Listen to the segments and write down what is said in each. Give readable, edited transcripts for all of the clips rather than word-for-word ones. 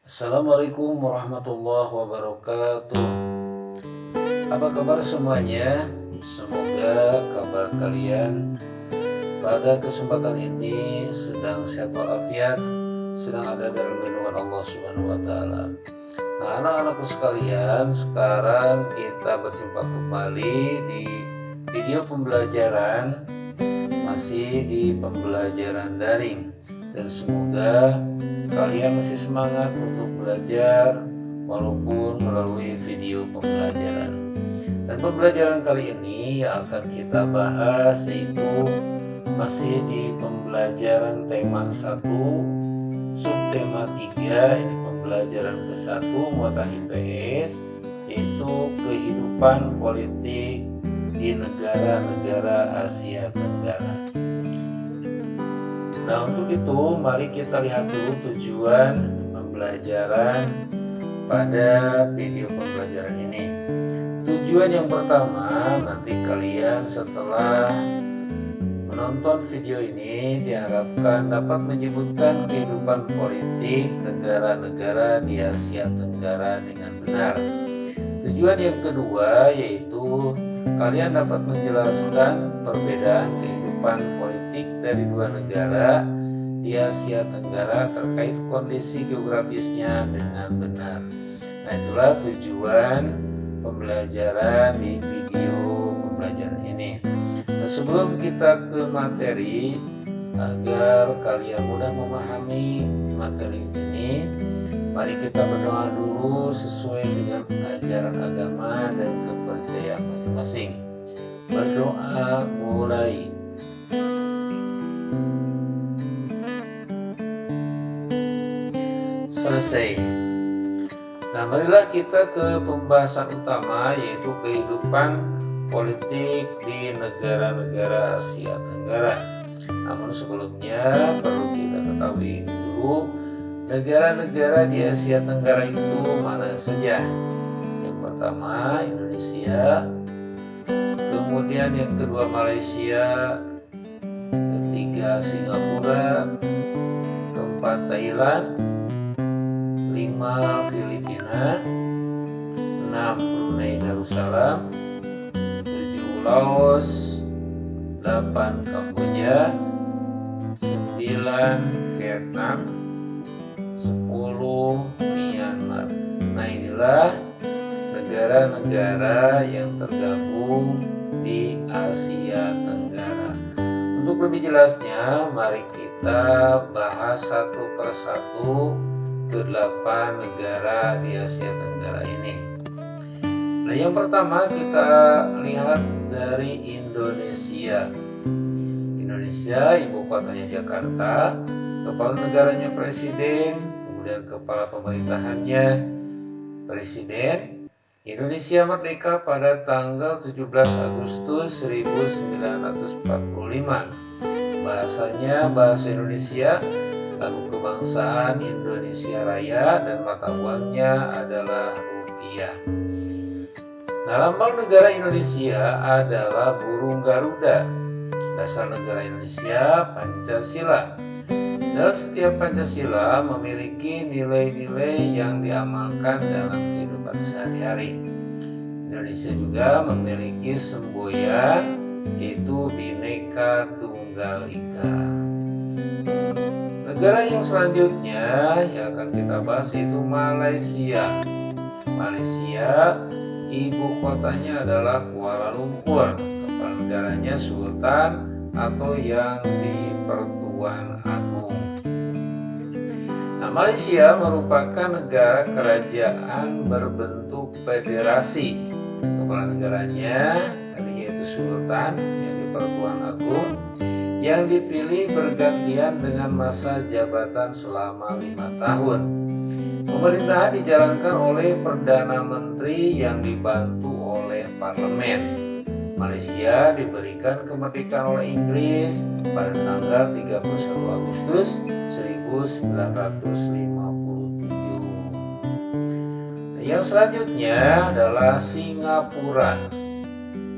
Assalamualaikum warahmatullahi wabarakatuh. Apa kabar semuanya? Semoga kabar kalian pada kesempatan ini sedang sehat walafiat, sedang ada dalam lindungan Allah Subhanahu wa taala. Nah, anak-anakku sekalian, sekarang kita berjumpa kembali di video pembelajaran, masih di pembelajaran daring. Dan semoga kalian masih semangat untuk belajar walaupun melalui video pembelajaran. Dan pembelajaran kali ini yang akan kita bahas yaitu masih di pembelajaran tema 1, subtema 3, ini pembelajaran ke-1 muatan IPS, yaitu kehidupan politik di negara-negara Asia Tenggara. Nah, untuk itu mari kita lihat dulu tujuan pembelajaran pada video pembelajaran ini. Tujuan yang pertama, nanti kalian setelah menonton video ini diharapkan dapat menyebutkan kehidupan politik negara-negara di Asia Tenggara dengan benar. Tujuan yang kedua yaitu kalian dapat menjelaskan perbedaan kehidupan politik dari dua negara di Asia Tenggara terkait kondisi geografisnya dengan benar. Nah, itulah tujuan pembelajaran di video pembelajaran ini. Nah, sebelum kita ke materi, agar kalian mudah memahami materi ini, mari kita berdoa dulu sesuai dengan ajaran agama dan kepercayaan masing-masing. Berdoa mulai. Selesai. Nah, marilah kita ke pembahasan utama, yaitu kehidupan politik di negara-negara Asia Tenggara. Namun sebelumnya perlu kita ketahui dulu negara-negara di Asia Tenggara itu mana saja. Yang pertama Indonesia, kemudian yang kedua Malaysia, ketiga Singapura, keempat Thailand, 5 Filipina, 6 Brunei Darussalam, 7 Laos, 8 Kamboja, 9 Vietnam, 10 Myanmar. Nah, inilah negara-negara yang tergabung di Asia Tenggara. Untuk lebih jelasnya, mari kita bahas satu persatu ke-8 negara di Asia Tenggara ini. Nah, yang pertama kita lihat dari Indonesia. Indonesia, ibu kotanya Jakarta, kepala negaranya presiden, kemudian kepala pemerintahannya presiden. Indonesia merdeka pada tanggal 17 Agustus 1945. Bahasanya bahasa Indonesia, lagu kebangsaan Indonesia Raya, dan mata uangnya adalah rupiah. Nah, lambang negara Indonesia adalah burung Garuda. Dasar negara Indonesia Pancasila. Dalam setiap Pancasila memiliki nilai-nilai yang diamalkan dalam kehidupan sehari-hari. Indonesia juga memiliki semboyan, yaitu Bhinneka Tunggal Ika. Negara yang selanjutnya yang akan kita bahas yaitu Malaysia. Malaysia, ibu kotanya adalah Kuala Lumpur. Kepala negaranya Sultan atau yang di-Pertuan Agung. Nah, Malaysia merupakan negara kerajaan berbentuk federasi. Kepala negaranya tadi yaitu Sultan yang di-Pertuan Agung, yang dipilih bergantian dengan masa jabatan selama 5 tahun. Pemerintahan dijalankan oleh Perdana Menteri yang dibantu oleh parlemen. Malaysia diberikan kemerdekaan oleh Inggris pada tanggal 31 Agustus 1957. Yang selanjutnya adalah Singapura.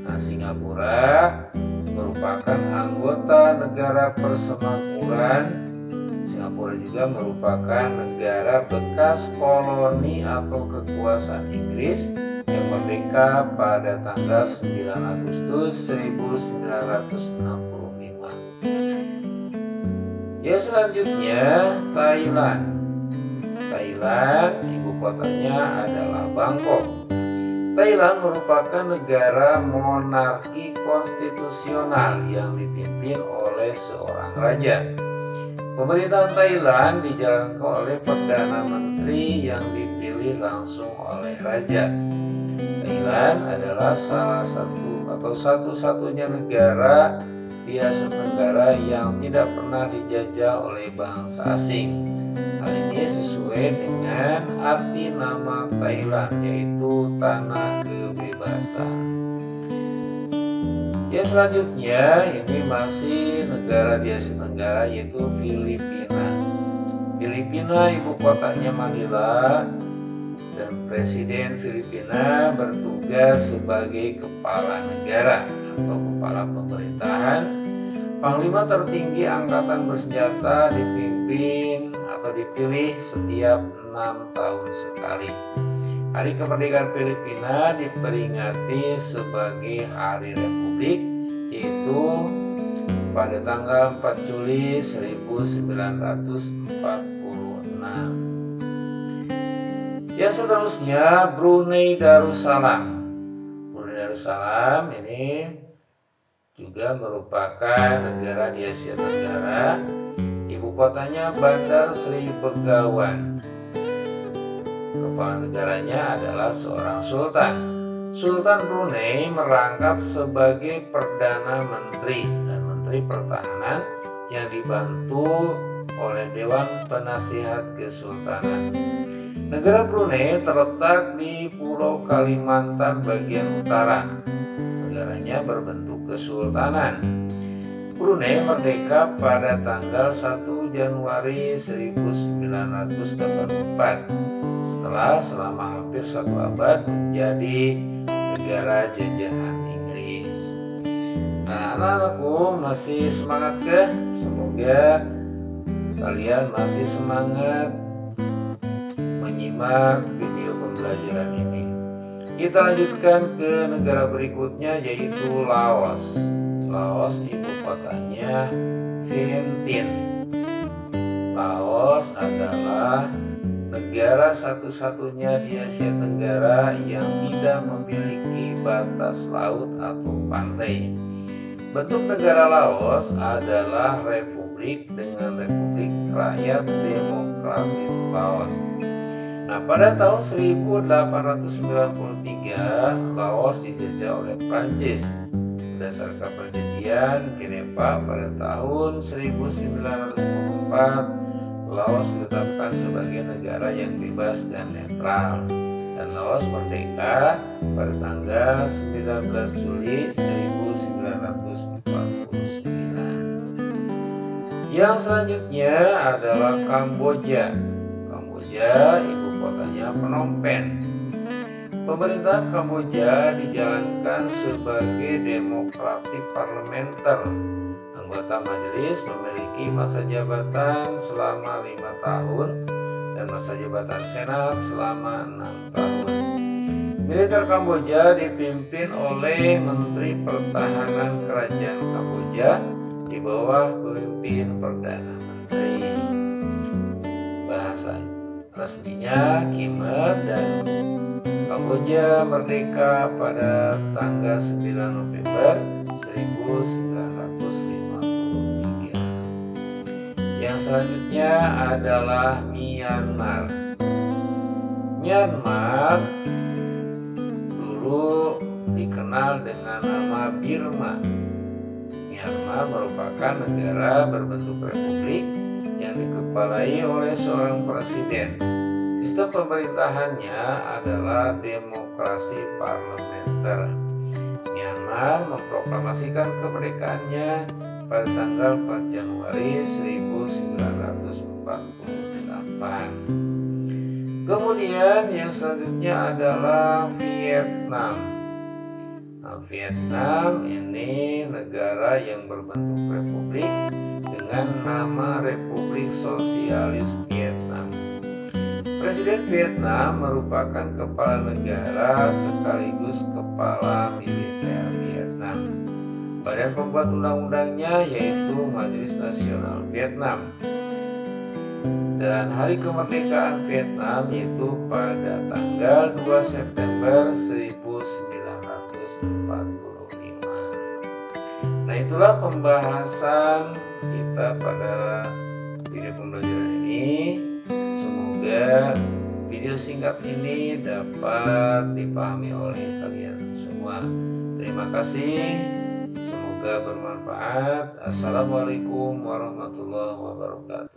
Nah, Singapura merupakan anggota negara persemakmuran Singapura juga merupakan negara bekas koloni atau kekuasaan Inggris yang merdeka pada tanggal 9 Agustus 1965. Ya, selanjutnya Thailand. Thailand, ibu kotanya adalah Bangkok. Thailand merupakan negara monarki konstitusional yang dipimpin oleh seorang raja. Pemerintahan Thailand dijalankan oleh Perdana Menteri yang dipilih langsung oleh raja. Thailand adalah salah satu atau satu-satunya negara di Asia Tenggara yang tidak pernah dijajah oleh bangsa asing. Hal ini sesuai dengan arti nama Thailand, yaitu tanah kebebasan. Yang selanjutnya ini masih negara di Asia Tenggara, yaitu Filipina. Filipina ibu kotanya Manila dan Presiden Filipina bertugas sebagai kepala negara atau kepala pemerintahan. Panglima tertinggi angkatan bersenjata dipimpin atau dipilih setiap 6 tahun sekali. Hari kemerdekaan Filipina diperingati sebagai Hari Republik, yaitu pada tanggal 4 Juli 1946. Yang seterusnya Brunei Darussalam. Brunei Darussalam ini juga merupakan negara di Asia Tenggara. Ibu kotanya Bandar Sri Begawan. Kepala negaranya adalah seorang sultan. Sultan Brunei merangkap sebagai Perdana Menteri dan Menteri Pertahanan yang dibantu oleh Dewan Penasihat Kesultanan. Negara Brunei terletak di Pulau Kalimantan bagian utara. Negaranya berbentuk kesultanan. Brunei merdeka pada tanggal 1 Januari 1944 setelah selama hampir 1 abad menjadi negara jajahan Inggris. Nah, anak-anakku masih semangat ke? Semoga kalian masih semangat menyimak video pembelajaran ini. Kita lanjutkan ke negara berikutnya, yaitu Laos. Laos ibu kotanya Vientiane. Laos adalah negara satu-satunya di Asia Tenggara yang tidak memiliki batas laut atau pantai. Bentuk negara Laos adalah republik dengan Republik Rakyat Demokratik Laos. Nah, pada tahun 1893 Laos dijajah oleh Prancis. Berdasarkan perjanjian Geneva pada tahun 1904, Laos ditetapkan sebagai negara yang bebas dan netral, dan Laos merdeka pada tanggal 19 Juli 1949. Yang selanjutnya adalah Kamboja. Kamboja ibu kotanya Phnom Penh. Pemerintahan Kamboja dijalankan sebagai demokratik parlementer. Anggota majelis memiliki masa jabatan selama 5 tahun dan masa jabatan senat selama 6 tahun. Militer Kamboja dipimpin oleh Menteri Pertahanan Kerajaan Kamboja di bawah pemimpin Perdana Menteri. Bahasa resminya Khmer, dan Kamboja merdeka pada tanggal 9 November 1953. Yang selanjutnya adalah Myanmar. Myanmar dulu dikenal dengan nama Burma. Myanmar merupakan negara berbentuk republik yang dikepalai oleh seorang presiden. Sistem pemerintahannya adalah demokrasi parlementer. Myanmar memproklamasikan kemerdekaannya pada tanggal 4 Januari 1948. Kemudian yang selanjutnya adalah Vietnam. Nah, Vietnam ini negara yang berbentuk republik dengan nama Republik Sosialis Vietnam. Presiden Vietnam merupakan kepala negara sekaligus kepala militer Vietnam. Badan pembuat undang-undangnya yaitu Majelis Nasional Vietnam. Dan hari kemerdekaan Vietnam yaitu pada tanggal 2 September 1945. Nah, itulah pembahasan kita pada video pembelajaran ini. Semoga video singkat ini dapat dipahami oleh kalian semua. Terima kasih. Semoga bermanfaat. Assalamualaikum warahmatullahi wabarakatuh.